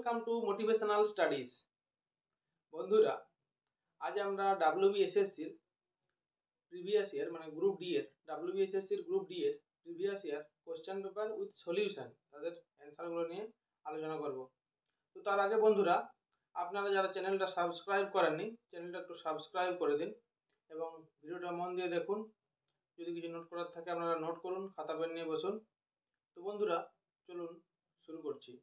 Welcome to motivational studies. বন্ধুরা, আজ আমরা ডাব্লিউবিএসএসসির প্রিভিয়াস ইয়ার মানে গ্রুপ ডি এর previous year question paper with solution তাদের অ্যান্সারগুলো নিয়ে আলোচনা করব। তো তার আগে বন্ধুরা, আপনারা যারা চ্যানেলটা সাবস্ক্রাইব করেননি, চ্যানেলটা একটু সাবস্ক্রাইব করে দিন এবং ভিডিওটা মন দিয়ে দেখুন। যদি কিছু নোট করার থাকে আপনারা নোট করুন, খাতা পেন নিয়ে বসুন। তো বন্ধুরা, চলুন শুরু করছি।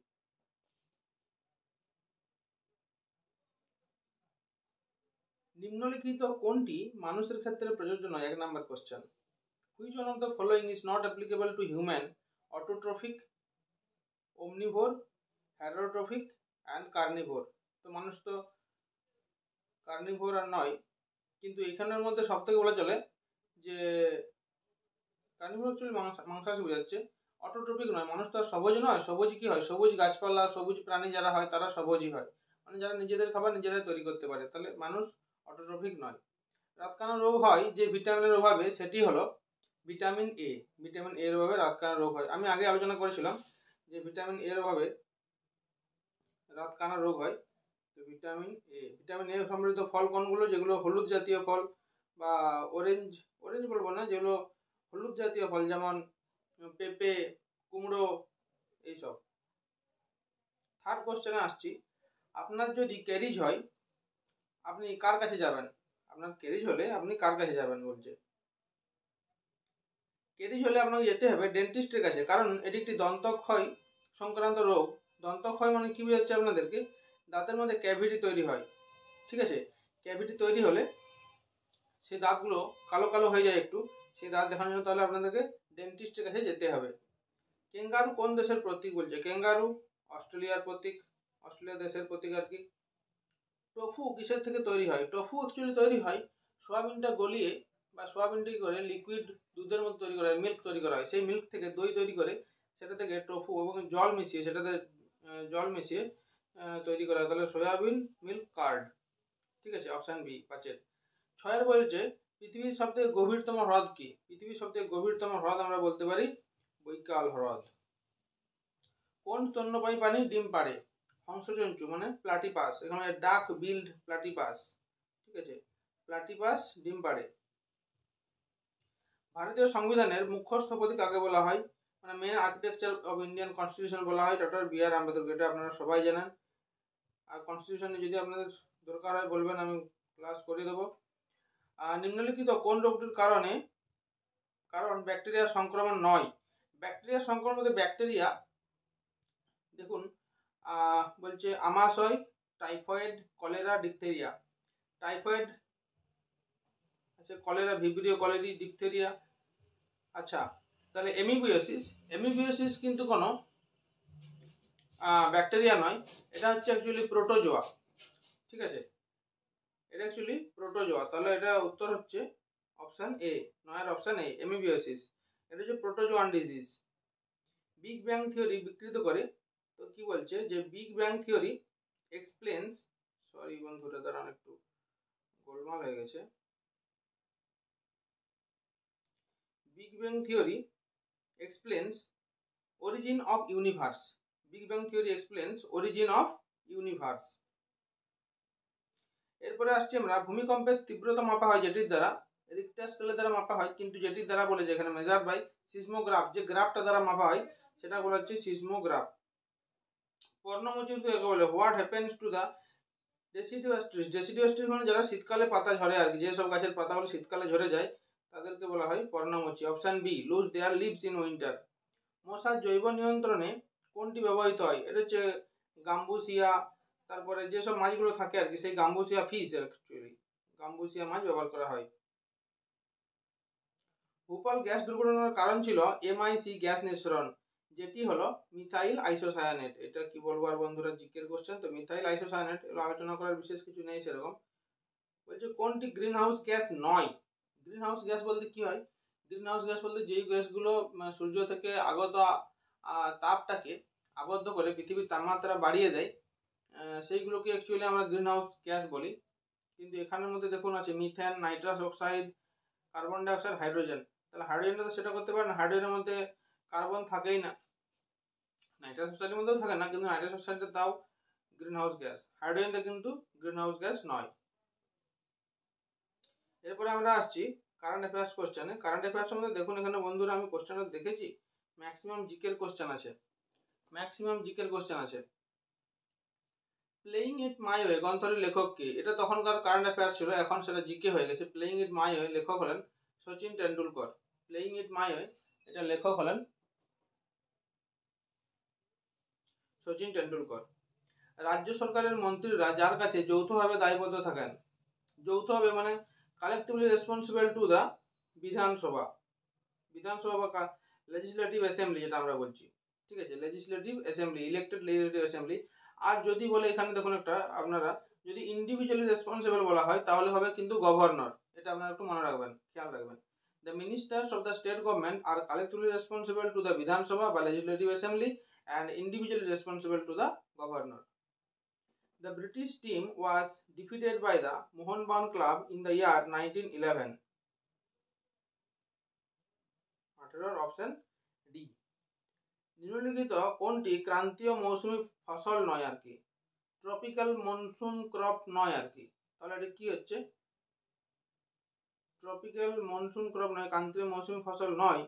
নিম্নলিখিত কোনটি মানুষের ক্ষেত্রে প্রযোজ্য নয়? 1 number question. Which one of the following is not applicable to human? Autotrophic, omnivore, heterotrophic and carnivore. তো মানুষ তো কার্নিভোর আর নয়, কিন্তু এখানের মধ্যে সব থেকে বলা চলে যে কার্নিভোর অ্যাকচুয়ালি মাংসাশী বোঝাচ্ছে। অটোট্রফিক নয়, মানুষ তো আর সবুজ নয়। সবুজ কি হয়? সবুজ গাছপালা, সবুজ প্রাণী যারা হয় তারা সবুজই হয়, মানে যারা নিজেদের খাবার নিজেরাই তৈরি করতে পারে। তাহলে মানুষ অটোট্রফিক নয়। রাতকানা রোগ হয় যে ভিটামিনের অভাবে, সেটি হলো ভিটামিন এ। ভিটামিন এর অভাবে রাতকানা রোগ হয়। আমি আগে আলোচনা করেছিলাম যে ভিটামিন এর অভাবে রাতকানা রোগ হয়। তো ভিটামিন এ সমৃদ্ধ ফল কোনগুলো? যেগুলো হলুদ জাতীয় ফল বা অরেঞ্জ বলবো না, যেগুলো হলুদ জাতীয় ফল, যেমন পেঁপে, কুমড়ো, এইসব। থার্ড কোশ্চেনে আসছি। আপনার যদি ক্যারিজ হয়, আপনি কার কাছে যাবেন? আপনার ক্যারিজ হলে আপনি কার কাছে যাবেন বলছে। ক্যারিজ হলে আপনাকে যেতে হবে ডেন্টিস্টের কাছে, কারণ এটি একটি দন্তক্ষয় সংক্রান্ত রোগ। দন্তক্ষয় মানে কি বোঝাচ্ছে আপনাদেরকে? দাঁতের মধ্যে ক্যাভিটি তৈরি হয়, ঠিক আছে? ক্যাভিটি তৈরি হলে সেই দাঁতগুলো কালো কালো হয়ে যায় একটু, সেই দাঁত দেখানোর জন্য তাহলে আপনাদেরকে ডেন্টিস্টের কাছে যেতে হবে। ক্যাঙ্গারু কোন দেশের প্রতীক বলছে? ক্যাঙ্গারু অস্ট্রেলিয়ার প্রতীক, অস্ট্রেলিয়া দেশের প্রতীক আর কি। টোফু কিসের থেকে তৈরি হয়? টোফু অ্যাকচুয়ালি তৈরি হয় সোয়াবিনটা গলিয়ে বা সোয়াবিনটি করে লিকুইড দুধের মধ্যে তৈরি করা হয়, মিল্ক তৈরি করা হয়। সেই মিল্ক থেকে দই তৈরি করে সেটা থেকে টোফু এবং জল মিশিয়ে তৈরি করা হয়। তাহলে সয়াবিন মিল্ক কার্ড, ঠিক আছে? Option B 5-এর। 6-এর বলছে পৃথিবীর সবথেকে গভীরতম হ্রদ কি? পৃথিবীর সবথেকে গভীরতম হ্রদ আমরা বলতে পারি বৈকাল হ্রদ। কোন স্তন্যপায়ী প্রাণী ডিম পাড়ে? হংসচঞ্চু মানে প্লাটিপাস, এখানে ডাক বিল্ড প্লাটিপাস, ঠিক আছে? প্লাটিপাস ডিম পাড়ে। ভারতীয় সংবিধানের মুখ্য স্থপতি কাকে বলা হয়? মানে main architecture of Indian constitution বলা হয় ডক্টর বি.আর. আম্বেদকর। এটা আপনারা সবাই জানেন। আর কনস্টিটিউশনে যদি আপনাদের দরকার হয় বলবেন, আমি ক্লাস করে দেবো। নিম্নলিখিত কোন রোগটির কারণ ব্যাকটেরিয়ার সংক্রমণ নয়? ব্যাকটেরিয়ার সংক্রমণ মধ্যে ব্যাকটেরিয়া দেখুন বলছে আমাশয়, টাইফয়েড, কলেরা, ডিপথেরিয়া। টাইফয়েড আচ্ছা, কলেরা, ভিব্রিও কলেরি, ডিপথেরিয়া। আচ্ছা, তাহলে এমিবিওসিস কিন্তু কোনো ব্যাকটেরিয়া নয়, এটা হচ্ছে অ্যাকচুয়ালি প্রোটোজোয়া, ঠিক আছে? এটা অ্যাকচুয়ালি প্রোটোজোয়া। তাহলে এটা উত্তর হচ্ছে অপশান এ, 9-এর অপশান এ, এমিবিওসিস। এটা হচ্ছে protozoan disease. Big bang theory বিকৃত করে। তো কি বলছে যে big bang theory explains, sorry বন্ধুরা দাঁড়ান একটু গোলমাল হয়ে গেছে। Big bang theory explains origin of universe. Big bang theory explains origin of universe. এরপরে আসছি আমরা ভূমিকম্পের তীব্রতা মাপা হয় যেটির দ্বারা, রিক্টার স্কেলের দ্বারা মাপা হয়, কিন্তু যেটির দ্বারা বলে যেখানে মেজার বাই সিসমোগ্রাফ, যে গ্রাফটা দ্বারা মাপা হয় সেটা বলা হচ্ছে সিসমোগ্রাফ। পর্ণমোচী ঋতু কাকে বলে? What happens to the deciduous trees? Deciduous trees মানে যারা শীতকালে পাতা ঝরে আর কি, যেসব গাছের পাতাগুলো শীতকালে ঝরে যায় তাদেরকে বলা হয় পর্ণমোচী। Option B, lose their leaves in winter. মশার জৈব নিয়ন্ত্রণে কোনটি ব্যবহৃত হয়? এটা হচ্ছে গাম্বুসিয়া, তারপরে যেসব মাছগুলো থাকে আর কি, সেই গাম্বুসিয়া ফিশ, অ্যাকচুয়ালি গাম্বুসিয়া মাছ ব্যবহার করা হয়। ভোপাল গ্যাস দুর্ঘটনার কারণ ছিল এমআইসি গ্যাস নিঃসরণ, যেটি হলো মিথাইল আইসোসায়ানেট। এটা কি বলবো আর বন্ধুরা, জিকের কোশ্চেন তো। মিথাইল আইসোসায়ানেট আলোচনা করার বিশেষ কিছু নেই সেরকম। বলছে কোনটি গ্রিন হাউস গ্যাস নয়? গ্রিন হাউস গ্যাস বলতে কি হয়? গ্রিন হাউস গ্যাস বলতে যেই গ্যাসগুলো সূর্য থেকে আগত তাপটাকে আবদ্ধ করে পৃথিবীর তাপমাত্রা বাড়িয়ে দেয়, সেইগুলোকে অ্যাকচুয়ালি আমরা গ্রিন হাউস গ্যাস বলি। কিন্তু এখানের মধ্যে দেখুন আছে methane, nitrous oxide, carbon dioxide, hydrogen. তাহলে হাইড্রোজেনটা তো সেটা করতে পারে না, হাইড্রোজেনের মধ্যে কার্বন থাকেই না, নাইট্রাস অক্সাইডের মধ্যেও থাকে না, কিন্তু নাইট্রাস অক্সাইডের তাও গ্রিন হাউস গ্যাস, হাইড্রোজেনটা কিন্তু গ্রিন হাউস গ্যাস নয়। এরপরে আমরা আসছি কারেন্ট অ্যাফেয়ার্স কোশ্চেনে। কারেন্ট অ্যাফেয়ার্সের মধ্যে দেখুন এখানে বন্ধুরা আমি কোশ্চেনটা দেখেছি, ম্যাক্সিমাম জিকের কোশ্চেন আছে, ম্যাক্সিমাম জিকের কোশ্চেন আছে। প্লেইং ইট মাই ওয়ে গ্রন্থটির লেখক কে? এটা তখনকার কারেন্ট অ্যাফেয়ার্স ছিল, এখন সেটা জিকে হয়ে গেছে। প্লেইং ইট মাই ওয়ে লেখক হলেন Sachin Tendulkar. Playing it my way এটা লেখক হলেন সচিন টেন্ডুলকর। রাজ্য সরকারের মন্ত্রীরা যার কাছে যৌথভাবে দায়বদ্ধ থাকেন, যৌথভাবে মানে কালেক্টিভলি রেসপন্সিবল টু দ্য বিধানসভা, বিধানসভা বা লেজিসলেটিভ অ্যাসেম্বলি যেটা আমরা বলছি, ঠিক আছে, legislative assembly, elected legislative assembly. আর যদি বলে এখানে দেখুন একটা আপনারা, যদি ইন্ডিভিজুয়ালি রেসপন্সিবল বলা হয় তাহলে হবে কিন্তু গভর্নর, এটা আপনারা একটু মনে রাখবেন, খেয়াল রাখবেন। The ministers of the state government are collectively responsible to the Vidhan Sabha বা legislative assembly and individually responsible to the governor. The British team was defeated by the Mohunbagan club in the year 1911. Option D. নিম্নলিখিত কোনটি ক্রান্তীয় মৌসুমী ফসল নয় আর কি, tropical monsoon crop নয় আর কি, তাহলে এটা কি হচ্ছে? ট্রপিক্যাল মনসুন ক্রপ নয়, ক্রান্তীয় মৌসুমী ফসল নয়।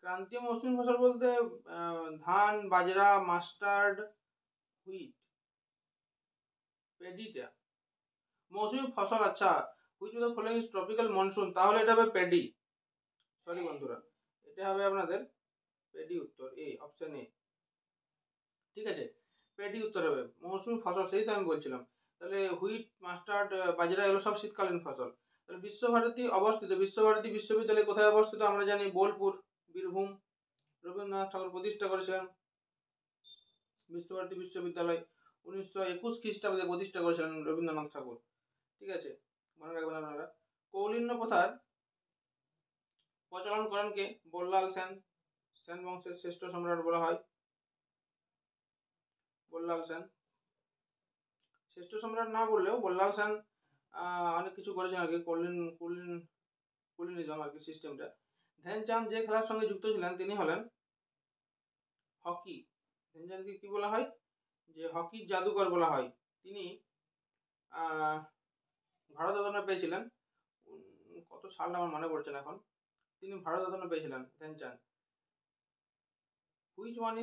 ক্রান্তীয় মৌসুমী ফসল বলতে ধান, বাজরা, মাস্টার্ড, হুইট, পেডিটা মৌসুমী ফসল। আচ্ছা, which of the following is tropical monsoon, তাহলে এটা হবে পেডি। সরি বন্ধুরা, এটা হবে আপনাদের পেডি, উত্তর এ, অপশন এ, ঠিক আছে, পেডি উত্তর হবে। মৌসুমী ফসল সেই তো আমি বলছিলাম। তাহলে হুইট, মাস্টার্ড, বাজরা এগুলো সব শীতকালীন ফসল। তাহলে বিশ্বভারতী অবস্থিত, বিশ্বভারতী বিশ্ববিদ্যালয় কোথায় অবস্থিত? আমরা জানি বোলপুর, বীরভূম। রবীন্দ্রনাথ ঠাকুর প্রতিষ্ঠা করেছিলেন বিশ্বভারতী বিশ্ববিদ্যালয়, 1921 খ্রিস্টাব্দে প্রতিষ্ঠা করেছিলেন রবীন্দ্রনাথ ঠাকুর, ঠিক আছে, মনে রাখবেন আপনারা। কৌলিন্য প্রথার প্রচলন করেন কে? বল্লাল সেন, সেন বংশের শ্রেষ্ঠ সম্রাট বলা হয় বল্লাল সেন। শ্রেষ্ঠ সম্রাট না বললেও বল্লাল সেন অনেক কিছু করেছেন আর কি, কুলিনিজম আর কি সিস্টেমটা। ধ্যানচাঁদ যে খেলার সঙ্গে যুক্ত ছিলেন তিনি হলেন হকি। ধ্যানচাঁদকে কি বলা হয়? যে হকির জাদুকর বলা হয়। তিনি ভারতরত্ন পেয়েছিলেন, কত সালটা আমার মনে পড়ছে না এখন, তিনি ভারতরত্ন পেয়েছিলেন Dhyan Chand. Which one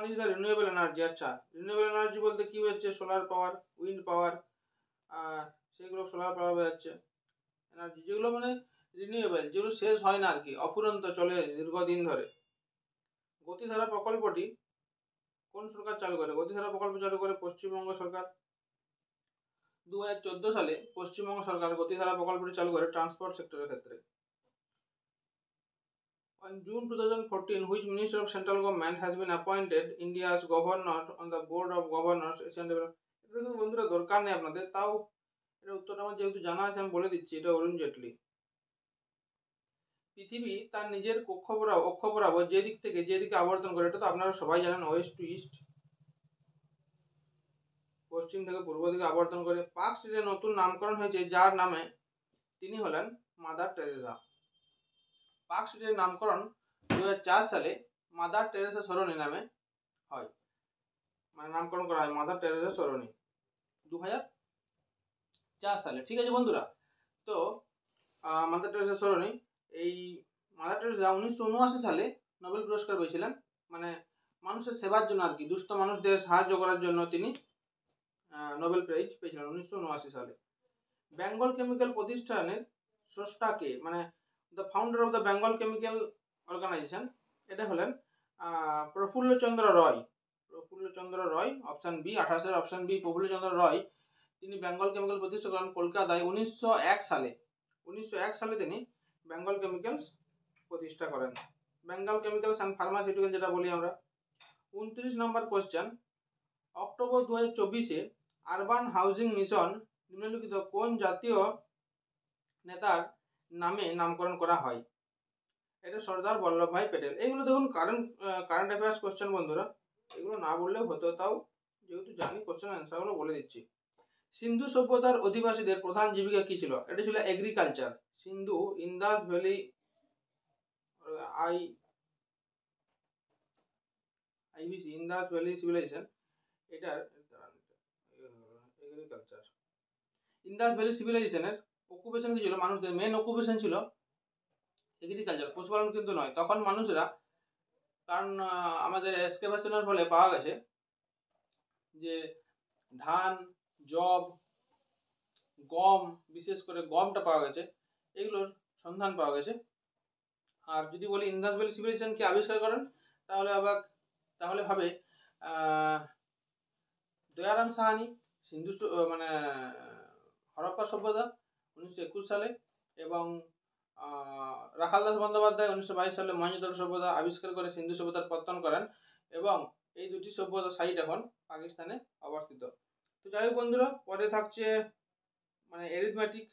is the renewable energy? আচ্ছা, রিনিউয়েবল এনার্জি বলতে কি হচ্ছে? সোলার পাওয়ার, উইন্ড পাওয়ার, সেগুলো সোলার পাওয়ার বোঝাচ্ছে এনার্জি, যেগুলো মানে রিনিউয়েবল, যেগুলো শেষ হয় না আর কি, অফুরন্ত চলে দীর্ঘদিন ধরে। গতিধারা প্রকল্পটি কোন সরকার চালু করে? গতিধারা প্রকল্প চালু করে পশ্চিমবঙ্গ সরকার। 2014 সালে পশ্চিমবঙ্গ সরকার গতিধারা প্রকল্পটি চালু করে ট্রান্সপোর্ট সেক্টরের ক্ষেত্রে। On June 2014, which minister of central government has been appointed India's governor on the board of governors Asian Development? এটা তো বন্ধুরা দরকার নেই আপনাদের, তাও এটা উত্তরটা আমার যেহেতু জানা আছে আমি বলে দিচ্ছি, এটা অরুণ জেটলি। পৃথিবী তার নিজের অক্ষ বরাবর যেদিকে আবর্তন করে, এটা তো আপনারা সবাই জানেন, ওয়েস্ট টু ইস্ট, পশ্চিম থেকে পূর্ব দিকে আবর্তন করে। পার্ক স্ট্রিটের নতুন নামকরণ হয়েছে যার নামে, তিনি হলেন মাদার টেরেসা। পার্ক স্ট্রিটের নামকরণ 2004 সালে মাদার টেরেসা সরণি নামে হয়, মানে নামকরণ করা হয় মাদার টেরেসা সরণি 2004 সালে, ঠিক আছে বন্ধুরা। তো মাদার টেরেসা সরণি, এই মাদার টেরেসা 1979 সালে নোবেল পুরস্কার পেয়েছিলেন, মানে মানুষের সেবার জন্য আর কি, দুস্থ মানুষদের সাহায্য করার জন্য তিনি নোবেল প্রাইজ পেয়েছিলেন 1979 সালে। বেঙ্গল কেমিক্যাল প্রতিষ্ঠানের স্রষ্টাকে, মানে the founder of the Bengal chemical organization, এটা হলেন Prafullachandra Roy. Prafullachandra Roy, option B, 28 option B, Prafullachandra Roy. তিনি বেঙ্গল কেমিক্যাল প্রতিষ্ঠা করেন কলকাতায় 1901 সালে। 1901 সালে তিনি বেঙ্গল কেমিক্যালস প্রতিষ্ঠা করেন, বেঙ্গল কেমিক্যালস অ্যান্ড ফার্মাসিউটিক্যাল যেটা বলি আমরা। 29 নম্বর কোশ্চেন, অক্টোবর 2024-এ আরবান হাউজিং মিশন নিম্নলিখিত কোন জাতীয় নেতার নামে নামকরণ করা হয়? এটা সর্দার বল্লভভাই প্যাটেল। এইগুলো দেখুন কারেন্ট অ্যাফেয়ার্স কোশ্চেন বন্ধুরা, এগুলো না বললেও হতো, তাও যেহেতু জানি কোশ্চেন অ্যান্সারগুলো বলে দিচ্ছি। সিন্ধু সভ্যতার অধিবাসীদের প্রধান জীবিকা কি ছিল? এটা ছিল agriculture. Sindhu, Indus valley, IVC Indus valley civilization, এটার এগ্রিকালচার। ইন্দাস ভ্যালি সিভিলাইজেশনের অকুপেশন কি ছিল? মানুষদের মেন অকুপেশন ছিল এগ্রিকালচার, পশুপালন কিন্তু নয়। তখন মানুষরা, কারণ আমাদের এক্সকাভেশনের ফলে পাওয়া গেছে যে ধান, জব, গম, বিশেষ করে গমটা পাওয়া গেছে, এগুলোর সন্ধান পাওয়া গেছে। আর যদি বলি ইন্দাস ভ্যালি সিভিলাইজেশন কে আবিষ্কার করেন, তাহলে ভাবে দয়ারাম সাহানি, সিন্ধু মানে হরপ্পা সভ্যতা 1921 সালে, এবং রাখাল দাস বন্দ্যোপাধ্যায় 1922 সালে মহেঞ্জোদারো সভ্যতা আবিষ্কার করে সিন্ধু সভ্যতার পত্তন করেন, এবং এই দুটি সভ্যতার সাইট এখন পাকিস্তানে অবস্থিত। তো যাই হোক বন্ধুরা, পরে থাকছে মানে এরিথমেটিক,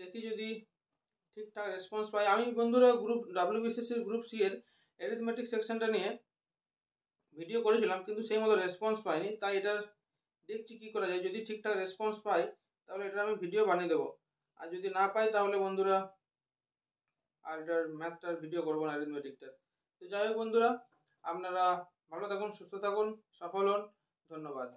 দেখি যদি ঠিকঠাক রেসপন্স পাই। আমি বন্ধুরা গ্রুপ WBCS গ্রুপ সি এর এরিথমেটিক সেকশনটা নিয়ে ভিডিও করেছিলাম, কিন্তু সেই মতো রেসপন্স পাইনি, তাই এটার দেখছি কি করা যায়। যদি ঠিকঠাক রেসপন্স পাই তাহলে এটার আমি ভিডিও বানিয়ে দেবো, আর যদি না পাই তাহলে বন্ধুরা আর এটার ম্যাথটার ভিডিও করবো না, অ্যারিথমেটিকটার। তো যাই হোক বন্ধুরা, আপনারা ভালো থাকুন, সুস্থ থাকুন, সফল হন, ধন্যবাদ।